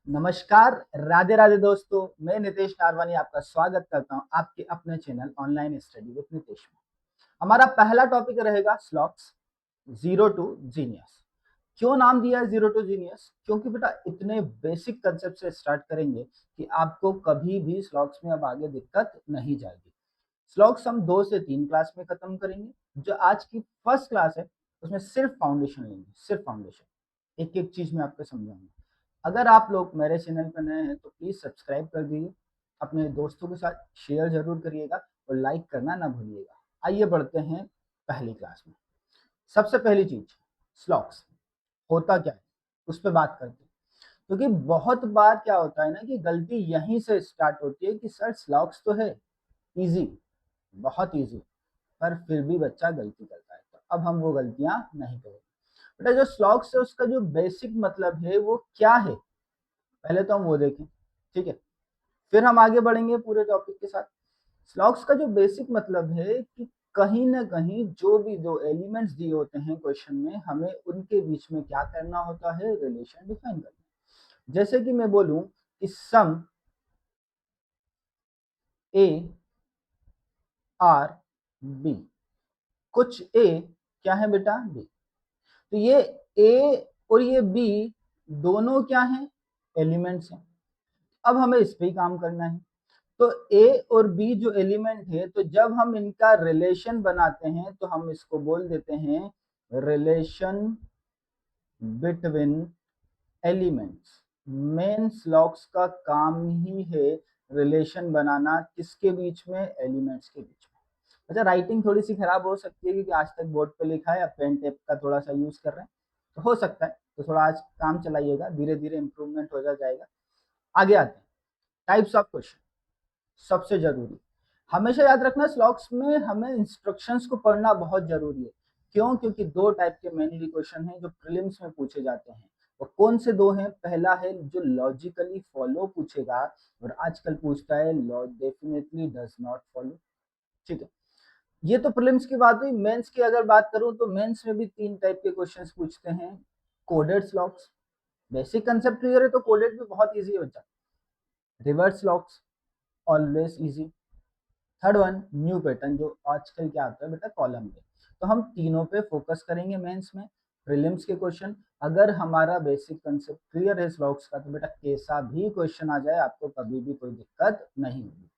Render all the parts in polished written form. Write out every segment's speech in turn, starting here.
नमस्कार, राधे राधे दोस्तों। मैं नितेश नारवानी आपका स्वागत करता हूं आपके अपने channel online study with Nitesh में। हमारा पहला टॉपिक रहेगा स्लॉक्स जीरो टू जीनियस। क्यों नाम दिया है जीरो टू जीनियस? क्योंकि बेटा इतने बेसिक कंसेप्ट से स्टार्ट करेंगे कि आपको कभी भी स्लॉक्स में अब आगे दिक्कत नहीं जाएगी। स्लॉक्स हम 2 से 3 क्लास में खत्म करेंगे। जो आज की फर्स्ट क्लास है उसमें सिर्फ फाउंडेशन लेंगे, सिर्फ फाउंडेशन। एक एक चीज में आपको समझाऊंगा। अगर आप लोग मेरे चैनल पर नए हैं तो प्लीज सब्सक्राइब कर दीजिए, अपने दोस्तों के साथ शेयर जरूर करिएगा और लाइक करना ना भूलिएगा। आइए बढ़ते हैं पहली क्लास में। सबसे पहली चीज, स्लॉक्स होता क्या है उस पर बात करते हैं। क्योंकि बहुत बार क्या होता है ना कि गलती यहीं से स्टार्ट होती है कि सर स्लॉक्स तो है इजी, बहुत इजी, पर फिर भी बच्चा गलती करता है। तो अब हम वो गलतियां नहीं करेंगे। बेटा जो स्लॉक्स है उसका जो बेसिक मतलब है वो क्या है, पहले तो हम वो देखें, ठीक है? फिर हम आगे बढ़ेंगे पूरे टॉपिक के साथ। स्लॉक्स का जो बेसिक मतलब है कि कहीं ना कहीं जो भी दो एलिमेंट्स दिए होते हैं क्वेश्चन में, हमें उनके बीच में क्या करना होता है, रिलेशन डिफाइन करना। जैसे कि मैं बोलूं कि सम ए आर बी, कुछ ए क्या है बेटा, बी। तो ये ए और ये बी दोनों क्या हैं, एलिमेंट्स हैं। अब हमें इस पे ही काम करना है। तो ए और बी जो एलिमेंट है, तो जब हम इनका रिलेशन बनाते हैं तो हम इसको बोल देते हैं रिलेशन बिटवीन एलिमेंट्स। मेन स्लॉक्स का काम ही है रिलेशन बनाना, किसके बीच में, एलिमेंट्स के बीच में। अच्छा, राइटिंग थोड़ी सी खराब हो सकती है क्योंकि आज तक बोर्ड पे लिखा है, अब पेन टेप का थोड़ा सा यूज कर रहे हैं, तो हो सकता है तो थोड़ा आज काम चलाइएगा, धीरे धीरे इंप्रूवमेंट हो जाएगा। आगे आते हैं टाइप्स ऑफ क्वेश्चन। सबसे जरूरी, हमेशा याद रखना स्लॉक्स में हमें इंस्ट्रक्शंस को पढ़ना बहुत जरूरी है। क्यों? क्योंकि दो टाइप के मेनली क्वेश्चन हैं जो प्रीलिम्स में पूछे जाते हैं। वो कौन से दो हैं? पहला है जो लॉजिकली फॉलो पूछेगा, और आजकल पूछता है डेफिनेटली डज नॉट फॉलो, ठीक है? ये तो प्रीलिम्स की बात हुई। मेंस की अगर बात करूं तो मेंस में भी 3 टाइप के क्वेश्चंस पूछते हैं। कोडेड स्लॉक्स, बेसिक कंसेप्ट क्लियर है तो कोडेड भी बहुत इजी है बच्चा। Reverse locks, always easy. Third one new pattern, जो आजकल क्या आता है बेटा, कॉलम पे। तो हम तीनों पे फोकस करेंगे मेंस में। प्रीलिम्स के क्वेश्चन, अगर हमारा बेसिक कंसेप्ट क्लियर है स्लॉक्स का, तो बेटा कैसा भी क्वेश्चन आ जाए आपको कभी भी कोई दिक्कत नहीं होगी।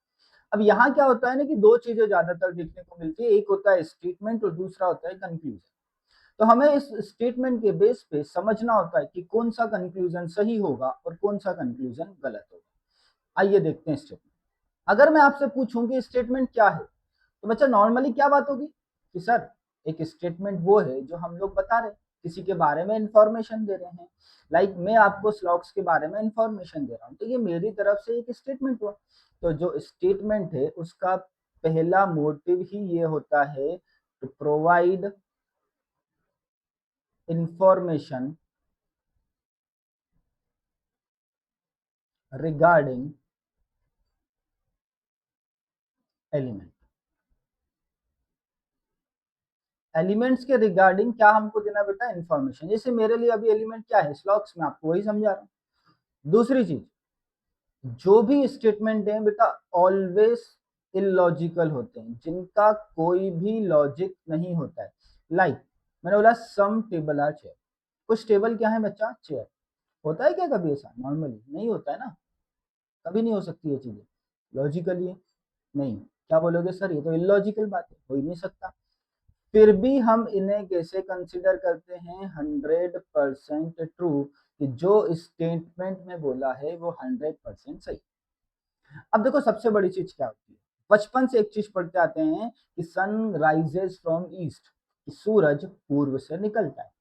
अब यहाँ क्या होता है ना कि दो चीजें ज्यादातर देखने को मिलती है, एक होता है स्टेटमेंट और दूसरा होता है कंक्लूजन। तो हमें इस स्टेटमेंट के बेस पे समझना होता है कि कौन सा कंक्लूजन सही होगा और कौन सा कंक्लूजन गलत होगा। आइए देखते हैं स्टेटमेंट। अगर मैं आपसे पूछूं कि स्टेटमेंट क्या है, तो बच्चा नॉर्मली क्या बात होगी कि सर एक स्टेटमेंट वो है जो हम लोग बता रहे हैं, किसी के बारे में इंफॉर्मेशन दे रहे हैं। लाइक मैं आपको स्लॉक्स के बारे में इंफॉर्मेशन दे रहा हूं, तो ये मेरी तरफ से एक स्टेटमेंट हुआ। तो जो स्टेटमेंट है उसका पहला मोटिव ही ये होता है to provide information regarding element. Elements के रिगार्डिंग क्या हमको देना बेटा, इंफॉर्मेशन। जैसे मेरे लिए अभी एलिमेंट क्या है स्लॉक्स में, आपको वही समझा रहा हूं। दूसरी चीज, जो भी स्टेटमेंट है बेटा ऑलवेज इलॉजिकल होते हैं, जिनका कोई भी लॉजिक नहीं होता है। लाइक मैंने बोला सम टेबल आर चेयर, कुछ टेबल क्या है बच्चा, चेयर। होता है क्या कभी ऐसा? नॉर्मली नहीं होता है ना, कभी नहीं हो सकती ये चीजें लॉजिकली है। नहीं, क्या बोलोगे सर ये तो इलॉजिकल बात है, हो ही नहीं सकता। फिर भी हम इन्हें कैसे कंसिडर करते हैं, 100% ट्रू, कि जो स्टेटमेंट में बोला है वो 100% सही। अब देखो सबसे बड़ी चीज क्या होती है, बचपन से एक चीज पढ़ते आते हैं कि सन राइजेस फ्रॉम ईस्ट, कि सूरज पूर्व से निकलता है।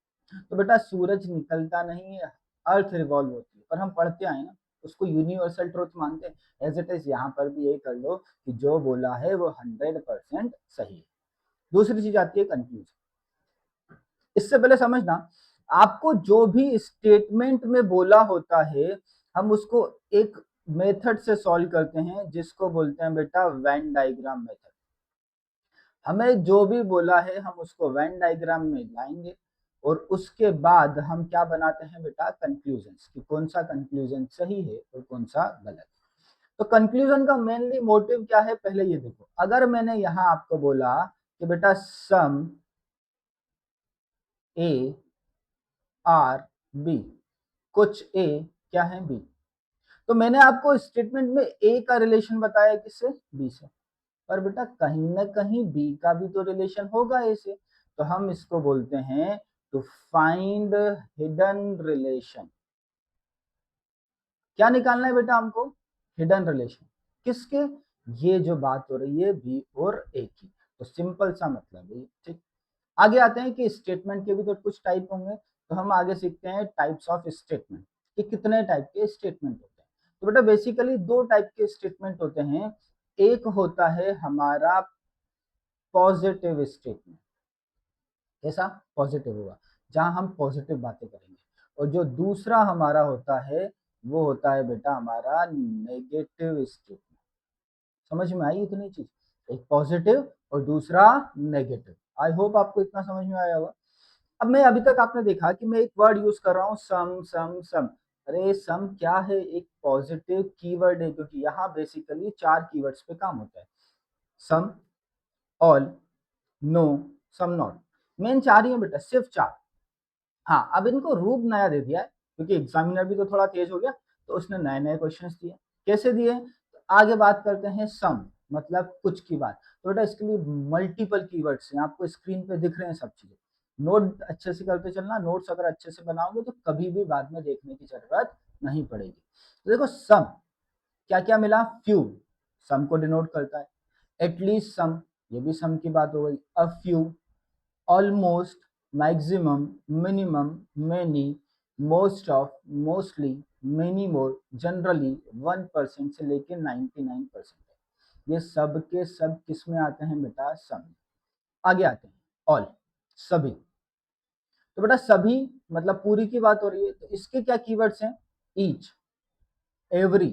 तो बेटा सूरज निकलता नहीं है, अर्थ रिवॉल्व होती है, पर हम पढ़ते आए ना, उसको यूनिवर्सल ट्रूथ मानते हैं। एज इट इज यहाँ पर भी यही कर लो कि जो बोला है वो 100% सही है। दूसरी चीज आती है कंफ्यूजन। इससे पहले समझना, आपको जो भी स्टेटमेंट में बोला होता है हम उसको एक मेथड से सॉल्व करते हैं जिसको बोलते हैं बेटा वेन डायग्राम मेथड। हमें जो भी बोला है हम उसको वेन डायग्राम में लाएंगे और उसके बाद हम क्या बनाते हैं बेटा, कंक्लूजन्स, कि कौन सा कंक्लूजन सही है और कौन सा गलत। तो कंक्लूजन का मेनली मोटिव क्या है, पहले ये देखो, अगर मैंने यहां आपको बोला कि बेटा सम ए आर बी, कुछ ए क्या है बी, तो मैंने आपको स्टेटमेंट में ए का रिलेशन बताया किससे, बी से, पर बेटा कहीं ना कहीं बी का भी तो रिलेशन होगा ए से, तो हम इसको बोलते हैं टू फाइंड हिडन रिलेशन। क्या निकालना है बेटा हमको, हिडन रिलेशन, किसके, ये जो बात हो रही है बी और ए की, तो सिंपल सा मतलब है, ठीक। आगे आते हैं कि स्टेटमेंट के भी तो कुछ टाइप होंगे, तो हम आगे सीखते हैं टाइप्स ऑफ स्टेटमेंट, कि कितने टाइप के स्टेटमेंट होते हैं। तो बेटा बेसिकली दो टाइप के स्टेटमेंट होते हैं, एक होता है हमारा पॉजिटिव स्टेटमेंट, कैसा, पॉजिटिव होगा, जहां हम पॉजिटिव बातें करेंगे, और जो दूसरा हमारा होता है वो होता है बेटा हमारा नेगेटिव स्टेटमेंट। समझ में आई इतनी चीज, एक पॉजिटिव और दूसरा नेगेटिव। आई होप आपको इतना समझ में आया होगा। अब मैं अभी तक आपने देखा कि मैं एक वर्ड यूज कर रहा हूँ सम सम सम, अरे सम क्या है, एक पॉजिटिव कीवर्ड है, क्योंकि यहाँ बेसिकली 4 कीवर्ड्स पे काम होता है, some, all, no, some not, main 4 ही है बेटा, सिर्फ 4। हाँ, अब इनको रूप नया दे दिया है, क्योंकि एग्जामिनर भी तो थोड़ा तेज हो गया, तो उसने नए नए क्वेश्चन दिए। कैसे दिए, तो आगे बात करते हैं सम, मतलब कुछ की बात, तो बेटा इसके लिए मल्टीपल कीवर्ड्स हैं, आपको स्क्रीन पे दिख रहे हैं सब चीजें, नोट अच्छे से करते चलना, नोट्स अगर अच्छे से बनाओगे तो कभी भी बाद में देखने की जरूरत नहीं पड़ेगी। तो देखो सम, क्या क्या मिला, फ्यू, सम को डिनोट करता है, एटलीस्ट सम, ये भी सम की बात हो गई, a few, almost, maximum, minimum, many, most of, mostly, many more, generally, 1% से लेके 99%, ये सब के सब किस में आते हैं बेटा, सम। आगे आते हैं ऑल, सभी, तो बेटा सभी मतलब पूरी की बात हो रही है, तो इसके क्या कीवर्ड्स हैं, ईच, एवरी,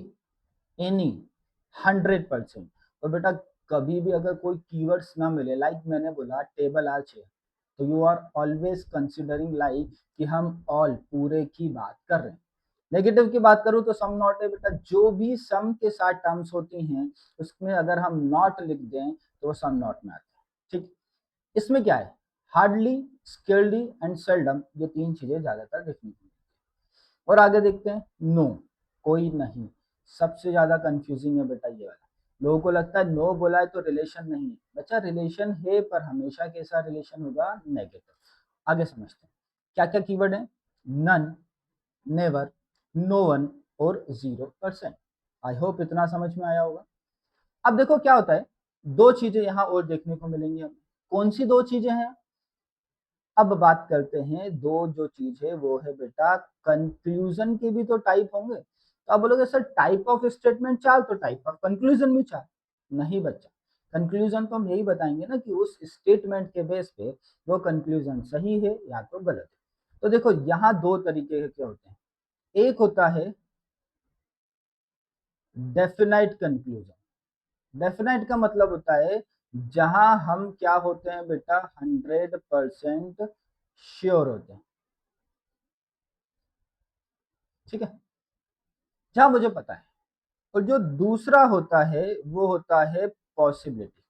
एनी, 100%। तो बेटा कभी भी अगर कोई कीवर्ड्स ना मिले, लाइक मैंने बोला टेबल आर चेयर, तो you are always considering like कि हम ऑल पूरे की बात कर रहे हैं। नेगेटिव की बात करूं तो सम नॉट है बेटा, जो भी सम के साथ टर्म्स होती हैं उसमें अगर हम नॉट लिख दें तो वो सम नॉट में आते हैं, ठीक। इसमें क्या है, हार्डली, स्केर्डली एंड सेल्डम, ये 3 चीजें ज्यादातर देखने को। और आगे देखते हैं नो, कोई नहीं, सबसे ज्यादा कंफ्यूजिंग है बेटा ये वाला, लोगों को लगता है नो बोला है तो रिलेशन नहीं है, बच्चा रिलेशन है, पर हमेशा कैसा रिलेशन होगा, नेगेटिव। आगे समझते हैं क्या क्या कीवर्ड है, नन, नेवर, नो वन और 0%। आई होप इतना समझ में आया होगा। अब देखो क्या होता है, दो चीजें यहाँ और देखने को मिलेंगी हमें, कौन सी दो चीजें हैं, अब बात करते हैं, दो जो चीज है वो है बेटा कंक्लूजन के भी तो टाइप होंगे, तो आप बोलोगे सर टाइप ऑफ स्टेटमेंट 4 तो टाइप ऑफ कंक्लूजन भी 4, नहीं बच्चा, कंक्लूजन तो हम यही बताएंगे ना कि उस स्टेटमेंट के बेस पे वो कंक्लूजन सही है या तो गलत है। तो देखो यहाँ दो तरीके के होते हैं, एक होता है डेफिनाइट कंक्लूजन, डेफिनाइट का मतलब होता है जहां हम क्या होते हैं बेटा, 100% श्योर होते हैं, ठीक है, जहां मुझे पता है। और जो दूसरा होता है वो होता है पॉसिबिलिटी,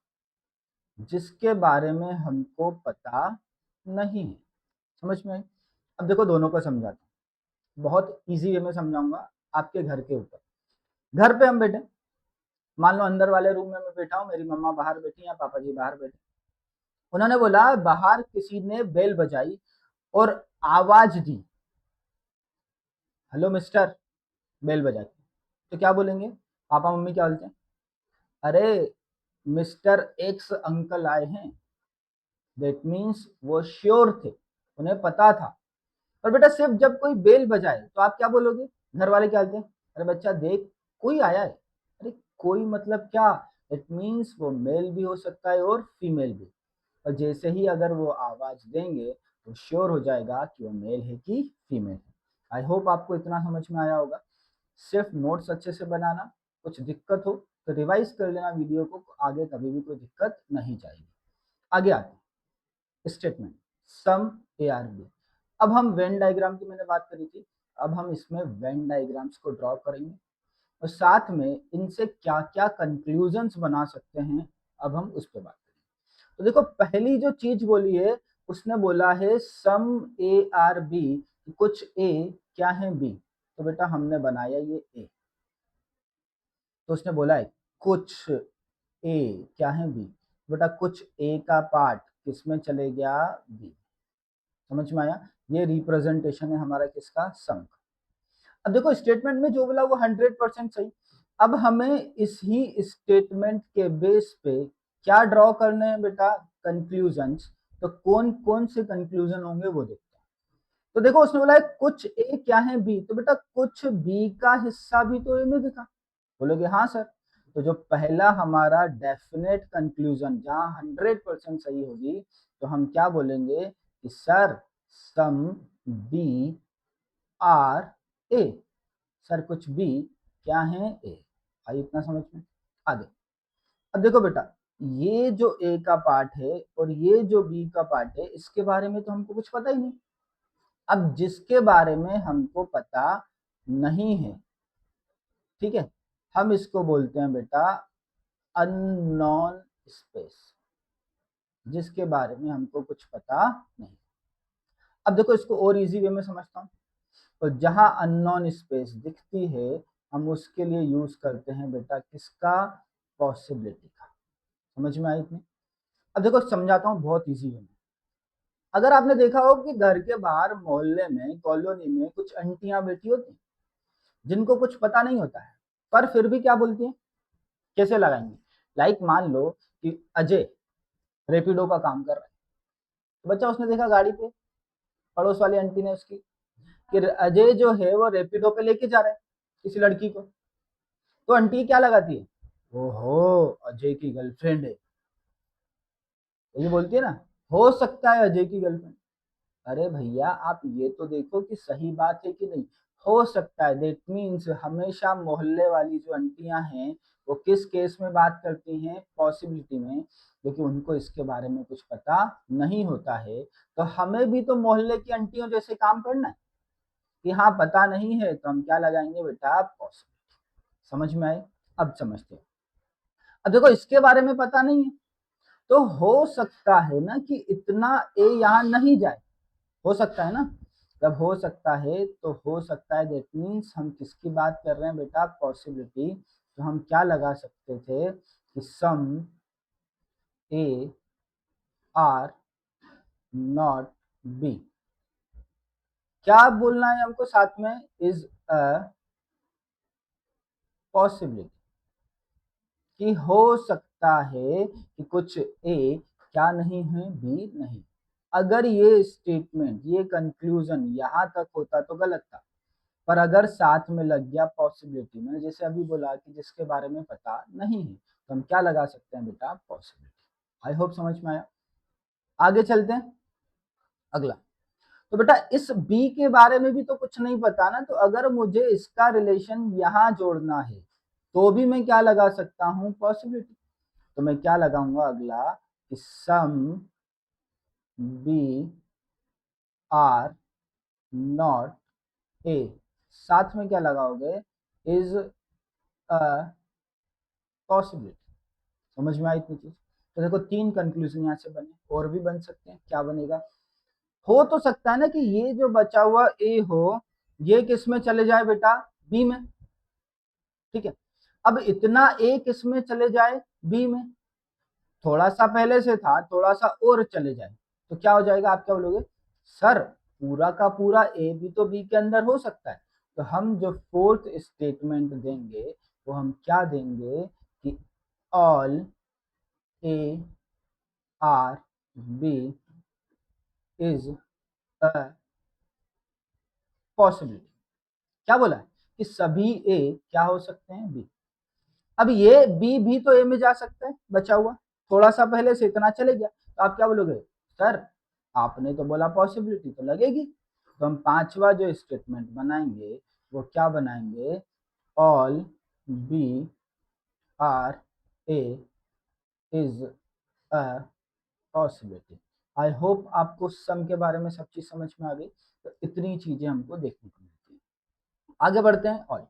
जिसके बारे में हमको पता नहीं है। समझ में आई। अब देखो दोनों को समझाता हूँ, बहुत इजी वे में समझाऊंगा, आपके घर के ऊपर। घर पे हम बैठे, मान लो अंदर वाले रूम में मैं बैठा हूँ, मेरी मम्मा बाहर बैठी या पापा जी बाहर बैठे, उन्होंने बोला बाहर किसी ने बेल बजाई और आवाज दी, हेलो मिस्टर, बेल बजा के, तो क्या बोलेंगे, पापा मम्मी क्या बोलते हैं, अरे मिस्टर एक्स अंकल आए हैं, दैट मीन्स वो श्योर थे, उन्हें पता था। और बेटा सिर्फ जब कोई बेल बजाए तो आप क्या बोलोगे, घर वाले क्या बोलते हैं, अरे बच्चा देख कोई आया है, अरे कोई मतलब क्या, इट मीन्स वो मेल भी हो सकता है और फीमेल भी, और जैसे ही अगर वो आवाज देंगे तो श्योर हो जाएगा कि वो मेल है कि फीमेल है। आई होप आपको इतना समझ में आया होगा। सिर्फ नोट्स अच्छे से बनाना, कुछ दिक्कत हो तो रिवाइज कर लेना वीडियो को, आगे कभी भी कोई दिक्कत नहीं जाएगी। आगे आते हैं statement some A are B, अब हम वेन डायग्राम की मैंने बात करी थी, अब हम इसमें वेन डायग्राम्स को ड्रॉ करेंगे और साथ में इनसे क्या क्या कंक्लूजन्स बना सकते हैं, अब हम उस पर बात करेंगे। तो देखो पहली जो चीज बोली है, उसने बोला है सम ए आर बी, कुछ ए क्या है बी। तो बेटा हमने बनाया ये ए, तो उसने बोला है कुछ ए क्या है बी, बेटा कुछ ए का पार्ट किसमें चले गया, बी। समझ में आया, ये रिप्रेजेंटेशन है हमारा किसका, सम का। अब देखो स्टेटमेंट में जो बोला वो 100% सही। अब हमें इस ही स्टेटमेंट के बेस पे क्या ड्रॉ करने हैं बेटा, कंक्लूजन्स। तो कौन कौन से कंक्लूजन होंगे वो देखते हैं। तो देखो उसने बोला है कुछ ए क्या है बी, तो बेटा कुछ बी का हिस्सा भी तो ए में दिखा। बोलोगे हाँ सर। तो जो पहला हमारा डेफिनेट कंक्लूजन जहां 100% सही होगी, तो हम क्या बोलेंगे कि sir some B are A, sir कुछ बी क्या है ए। आई इतना समझ में, आगे। अब देखो बेटा ये जो ए का पार्ट है और ये जो बी का पार्ट है, इसके बारे में तो हमको कुछ पता ही नहीं। अब जिसके बारे में हमको पता नहीं है, ठीक है, हम इसको बोलते हैं बेटा अननोन स्पेस, जिसके बारे में हमको कुछ पता नहीं। अब देखो इसको और इजी वे में समझता हूँ। तो जहां अननोन स्पेस दिखती है, हम उसके लिए यूज करते हैं बेटा किसका, पॉसिबिलिटी का। समझ में आई इतनी। अब देखो समझाता हूँ बहुत इजी वे में। अगर आपने देखा हो कि घर के बाहर मोहल्ले में कॉलोनी में कुछ आंटियां बैठी होती, जिनको कुछ पता नहीं होता है, पर फिर भी क्या बोलती हैं, कैसे लगाएंगे। लाइक मान लो कि अजय रेपिडो का काम कर रहा है, तो बच्चा उसने देखा गाड़ी पे, पड़ोस वाली आंटी ने उसकी कि अजय जो है वो रेपिडो पे लेके जा रहा है किसी लड़की को। तो आंटी क्या लगाती है, ओहो अजय की गर्लफ्रेंड है। तो ये बोलती है ना, हो सकता है अजय की गर्लफ्रेंड। अरे भैया आप ये तो देखो कि सही बात है कि नहीं, हो सकता है। दैट मीन्स हमेशा मोहल्ले वाली जो आंटियां हैं वो किस केस में बात करती हैं, पॉसिबिलिटी में, क्योंकि उनको इसके बारे में कुछ पता नहीं होता है। तो हमें भी तो मोहल्ले की आंटियों जैसे काम करना है कि हाँ पता नहीं है, तो हम क्या लगाएंगे बेटा, पॉसिबिलिटी। समझ में आए, अब समझते हैं। अब देखो इसके बारे में पता नहीं है, तो हो सकता है ना कि इतना ए यहाँ नहीं जाए, हो सकता है ना। जब हो सकता है तो हो सकता है, दैट मीन्स हम किसकी बात कर रहे हैं बेटा, पॉसिबिलिटी। तो हम क्या लगा सकते थे कि सम ए आर नॉट बी। क्या बोलना है हमको साथ में, इज अ पॉसिबिलिटी, कि हो सकता है कि कुछ ए क्या नहीं है, बी नहीं। अगर ये स्टेटमेंट, ये कंक्लूजन यहां तक होता तो गलत था, पर अगर साथ में लग गया पॉसिबिलिटी, मैंने जैसे अभी बोला कि जिसके बारे में पता नहीं है, तो हम क्या लगा सकते हैं बेटा, पॉसिबिलिटी। आई होप समझ में आया। आगे चलते हैं, अगला। तो बेटा इस बी के बारे में भी तो कुछ नहीं पता ना, तो अगर मुझे इसका रिलेशन यहां जोड़ना है, तो भी मैं क्या लगा सकता हूं, पॉसिबिलिटी। तो मैं क्या लगाऊंगा अगला, कि some B are not A, साथ में क्या लगाओगे, इज अ पॉसिबिलिटी। समझ में आई इतनी चीज। तो देखो तीन कंक्लूजन यहाँ से बने, और भी बन सकते हैं। क्या बनेगा, हो तो सकता है ना कि ये जो बचा हुआ ए हो, ये किस में चले जाए बेटा, बी में। ठीक है, अब इतना ए किस में चले जाए, बी में। थोड़ा सा पहले से था, थोड़ा सा और चले जाए, तो क्या हो जाएगा, आप क्या बोलोगे, सर पूरा का पूरा ए भी तो बी के अंदर हो सकता है। तो हम जो फोर्थ स्टेटमेंट देंगे, वो हम क्या देंगे कि all A are B is a possibility. क्या बोला है कि सभी ए क्या हो सकते हैं, बी। अब ये बी भी तो ए में जा सकता है, बचा हुआ थोड़ा सा पहले से इतना चले गया, तो आप क्या बोलोगे, सर आपने तो बोला पॉसिबिलिटी तो लगेगी। तो हम पांचवा जो स्टेटमेंट बनाएंगे वो क्या बनाएंगे, all B are A is a possibility. I hope आपको सम के बारे में सब चीज समझ में आ गई। तो इतनी चीजें हमको देखने को मिलती है। आगे बढ़ते हैं। ऑल,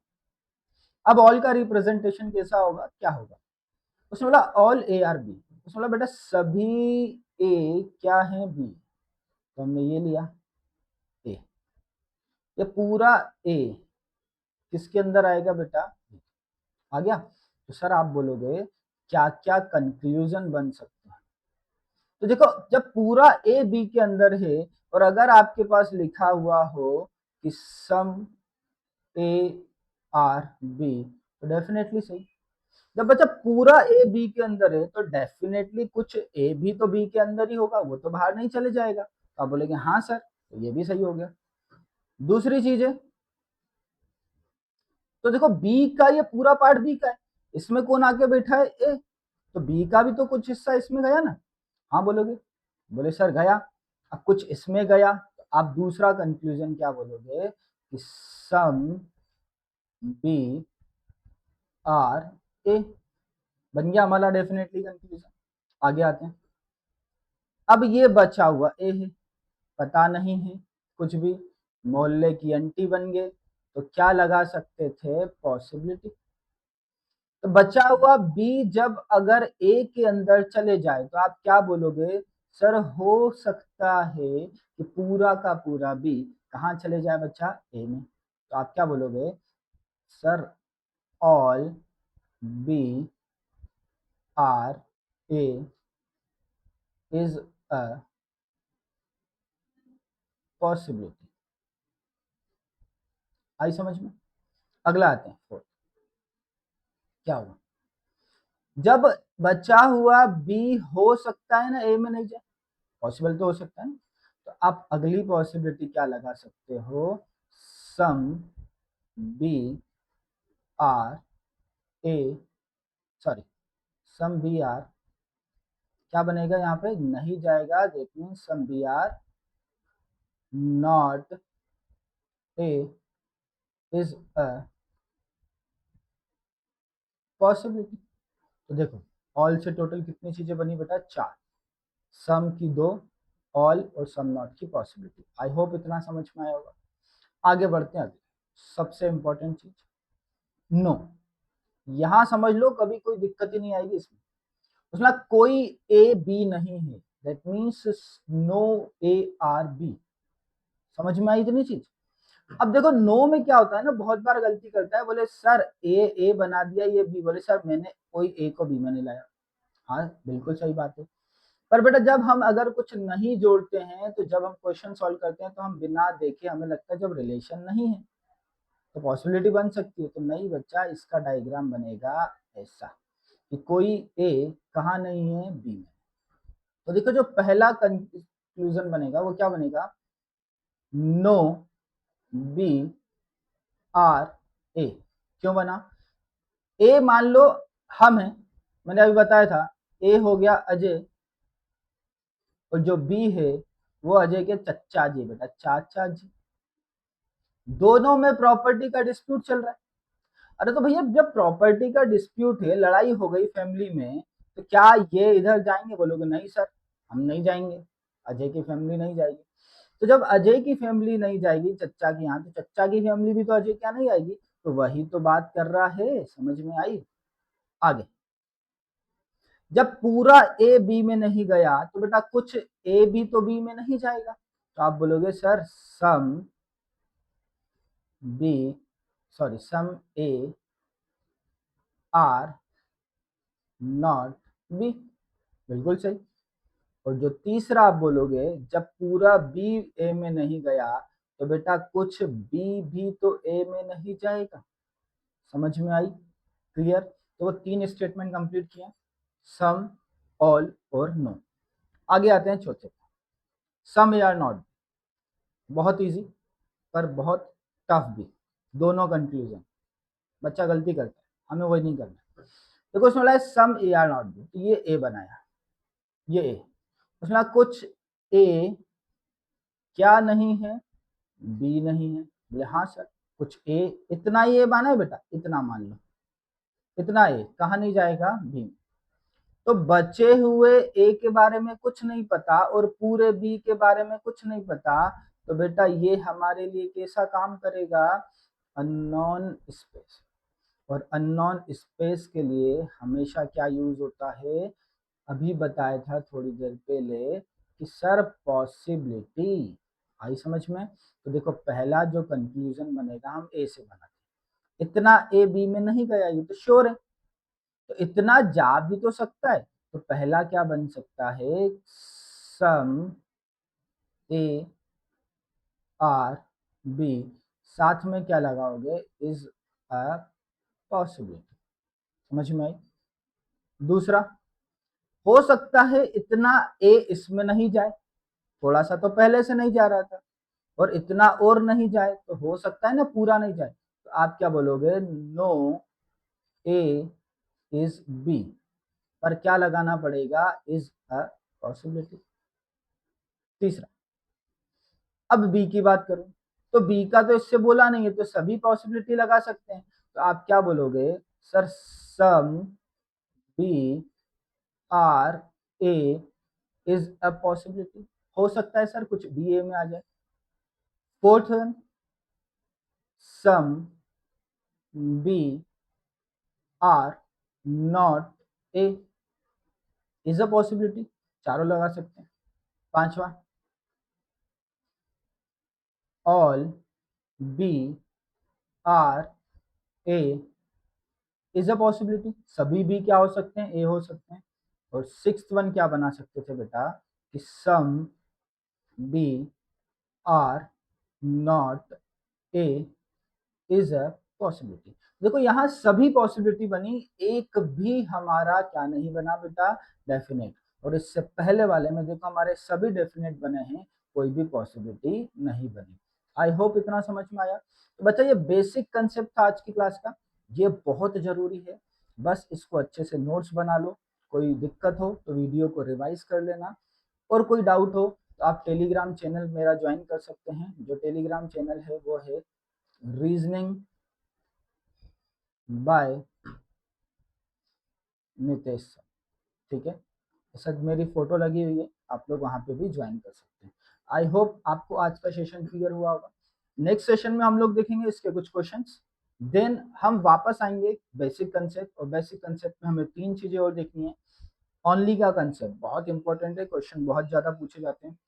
अब ऑल का रिप्रेजेंटेशन कैसा होगा, क्या होगा? उसने बोला ऑल ए आर बी, उसने बोला बेटा सभी ए क्या है बी, तो हमने ये लिया ए, ये पूरा ए किसके अंदर आएगा बेटा? आ गया। तो सर आप बोलोगे क्या क्या कंक्लूजन बन सकते हैं? तो देखो जब पूरा ए बी के अंदर है और अगर आपके पास लिखा हुआ हो कि सम ए आर बी, तो डेफिनेटली सही। जब बच्चा पूरा ए बी के अंदर है तो डेफिनेटली कुछ ए भी तो बी के अंदर ही होगा, वो तो बाहर नहीं चले जाएगा। तो आप बोलेंगे हाँ सर, तो ये भी सही हो गया। दूसरी चीज है, तो देखो बी का ये पूरा पार्ट बी का है, इसमें कौन आके बैठा है? ए, तो बी का भी तो कुछ हिस्सा इसमें गया ना। हाँ बोलोगे, बोले सर गया। अब कुछ इसमें गया तो आप दूसरा कंक्लूजन क्या बोलोगे कि सम बी आर ए, बन गया हमारा डेफिनेटली कंक्लूजन। आगे आते हैं। अब ये बचा हुआ ए है, पता नहीं है कुछ भी, मोहल्ले की आंटी बन गए, तो क्या लगा सकते थे? पॉसिबिलिटी। तो बचा हुआ बी जब अगर ए के अंदर चले जाए तो आप क्या बोलोगे? सर हो सकता है कि पूरा का पूरा बी कहाँ चले जाए बच्चा? ए में। तो आप क्या बोलोगे? Sir all B are A is a possibility. आई समझ में? अगला आते हैं फोर्थ। क्या हुआ जब बचा हुआ बी हो सकता है ना ए में नहीं जाए, पॉसिबल तो हो सकता है ना। तो आप अगली पॉसिबिलिटी क्या लगा सकते हो? Some B are A, sorry some B are क्या बनेगा यहाँ पे? नहीं जाएगा, that means some B are not A is a possibility. तो देखो ऑल से टोटल कितनी चीजें बनी बेटा? चार। सम की दो, ऑल और सम नॉट की पॉसिबिलिटी। आई होप इतना समझ में आया होगा। आगे बढ़ते हैं। आगे सबसे इंपॉर्टेंट चीज नो, यहां समझ लो कभी कोई दिक्कत ही नहीं आएगी इसमें। उसमें कोई ए बी नहीं है, that means no A are B. समझ में आई इतनी चीज? अब देखो नो में क्या होता है ना, बहुत बार गलती करता है, बोले सर ए बना दिया ये बी, बोले सर मैंने कोई ए को बी में नहीं लाया। हाँ बिल्कुल सही बात है, पर बेटा जब हम अगर कुछ नहीं जोड़ते हैं, तो जब हम क्वेश्चन सॉल्व करते हैं तो हम बिना देखे हमें लगता है जब रिलेशन नहीं है तो पॉसिबिलिटी बन सकती है। तो नहीं बच्चा, इसका डायग्राम बनेगा ऐसा कि कोई ए कहाँ नहीं है? बी में। तो देखो जो पहला कंक्लूजन बनेगा वो क्या बनेगा? नो बी आर ए। क्यों बना? ए मान लो हम हैं, मैंने अभी बताया था, ए हो गया अजय और जो बी है वो अजय के चचा जी, बेटा चाचा जी। दोनों में प्रॉपर्टी का डिस्प्यूट चल रहा है। अरे तो भैया जब प्रॉपर्टी का डिस्प्यूट है, लड़ाई हो गई फैमिली में, तो क्या ये इधर जाएंगे? बोलोगे नहीं सर हम नहीं जाएंगे, अजय की फैमिली नहीं जाएगी। तो जब अजय की फैमिली नहीं जाएगी चच्चा के यहाँ, तो चच्चा की फैमिली भी तो अजय क्या नहीं आएगी? तो वही तो बात कर रहा है, समझ में आई? आगे जब पूरा ए बी में नहीं गया तो बेटा कुछ ए भी तो बी में नहीं जाएगा। तो आप बोलोगे sir some B, sorry some A are not B, बिल्कुल सही। और जो तीसरा आप बोलोगे जब पूरा बी ए में नहीं गया तो बेटा कुछ बी भी तो ए में नहीं जाएगा। समझ में आई? क्लियर? तो वो तीन स्टेटमेंट कंप्लीट किया, सम, ऑल और नो। आगे आते हैं चौथे, सम या नॉट। बहुत इजी पर बहुत टफ भी, दोनों कंक्लूजन। बच्चा गलती करता है, हमें वही नहीं करना। देखो उसमें बोला है सम ए आर नॉट बी, तो ये ए बनाया, ये ए। उसमें कुछ ए क्या नहीं है? बी नहीं है। बोले हाँ सर कुछ ए, इतना ही ए माना है बेटा, इतना मान लो, इतना ए कहाँ नहीं जाएगा? बी। तो बचे हुए ए के बारे में कुछ नहीं पता और पूरे बी के बारे में कुछ नहीं पता, तो बेटा ये हमारे लिए कैसा काम करेगा, अननोन स्पेस। और अननोन स्पेस के लिए हमेशा क्या यूज होता है, अभी बताया था थोड़ी देर पहले कि सर पॉसिबिलिटी। आई समझ में? तो देखो पहला जो कंक्लूजन बनेगा हम ए से बनाते, इतना ए बी में नहीं गया ये तो श्योर है, तो इतना जा भी तो सकता है। तो पहला क्या बन सकता है, सम ए आर बी, साथ में क्या लगाओगे, इज अ पॉसिबिलिटी। समझ में आई? दूसरा, हो सकता है इतना ए इसमें नहीं जाए, थोड़ा सा तो पहले से नहीं जा रहा था, और इतना और नहीं जाए तो हो सकता है ना पूरा नहीं जाए, तो आप क्या बोलोगे, नो ए इज बी, पर क्या लगाना पड़ेगा, इज अ पॉसिबिलिटी। तीसरा, अब बी की बात करूं, तो बी का तो इससे बोला नहीं है, तो सभी पॉसिबिलिटी लगा सकते हैं, तो आप क्या बोलोगे, sir some B are A is a possibility. हो सकता है सर कुछ बी ए में आ जाए। Fourth one, some B are not A is a possibility, चारों लगा सकते हैं। पांचवा, all B are A is a possibility, सभी बी क्या हो सकते हैं, ए हो सकते हैं। और सिक्स वन क्या बना सकते थे बेटा, कि some B are not A is a possibility. देखो यहाँ सभी पॉसिबिलिटी बनी, एक भी हमारा क्या नहीं बना बेटा, डेफिनेट। और इससे पहले वाले में देखो हमारे सभी डेफिनेट बने हैं, कोई भी पॉसिबिलिटी नहीं बनी। आई होप इतना समझ में आया। तो बच्चा ये बेसिक कंसेप्ट था आज की क्लास का, ये बहुत जरूरी है, बस इसको अच्छे से नोट्स बना लो। कोई दिक्कत हो तो वीडियो को रिवाइज कर लेना, और कोई डाउट हो तो आप टेलीग्राम चैनल मेरा ज्वाइन कर सकते हैं। जो टेलीग्राम चैनल है वो है रीजनिंग बाय नितेश सर, ठीक है? सर मेरी फोटो लगी हुई है, आप लोग वहां पे भी ज्वाइन कर सकते हैं। आई होप आपको आज का सेशन क्लियर हुआ होगा। नेक्स्ट सेशन में हम लोग देखेंगे इसके कुछ क्वेश्चंस, देन हम वापस आएंगे बेसिक कंसेप्ट, और बेसिक कंसेप्ट में हमें तीन चीजें और देखनी है। ओनली का कंसेप्ट बहुत इंपॉर्टेंट है, क्वेश्चन बहुत ज्यादा पूछे जाते हैं।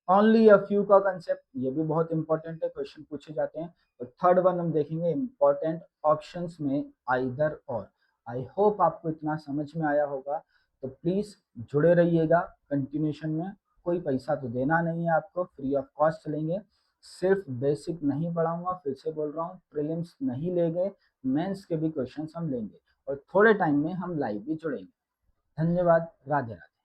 ओनली अ फ्यू का कंसेप्ट, ये भी बहुत इंपॉर्टेंट है, क्वेश्चन पूछे जाते हैं। और थर्ड वन हम देखेंगे इंपॉर्टेंट ऑप्शंस में आइदर और। आई होप आपको इतना समझ में आया होगा, तो प्लीज जुड़े रहिएगा कंटिन्यूशन में। कोई पैसा तो देना नहीं है आपको, फ्री ऑफ कॉस्ट लेंगे। सिर्फ बेसिक नहीं पढ़ाऊंगा, फिर से बोल रहा हूँ, प्रीलिम्स नहीं लेंगे, मेंस के भी क्वेश्चंस हम लेंगे, और थोड़े टाइम में हम लाइव भी जुड़ेंगे। धन्यवाद, राधे राधे।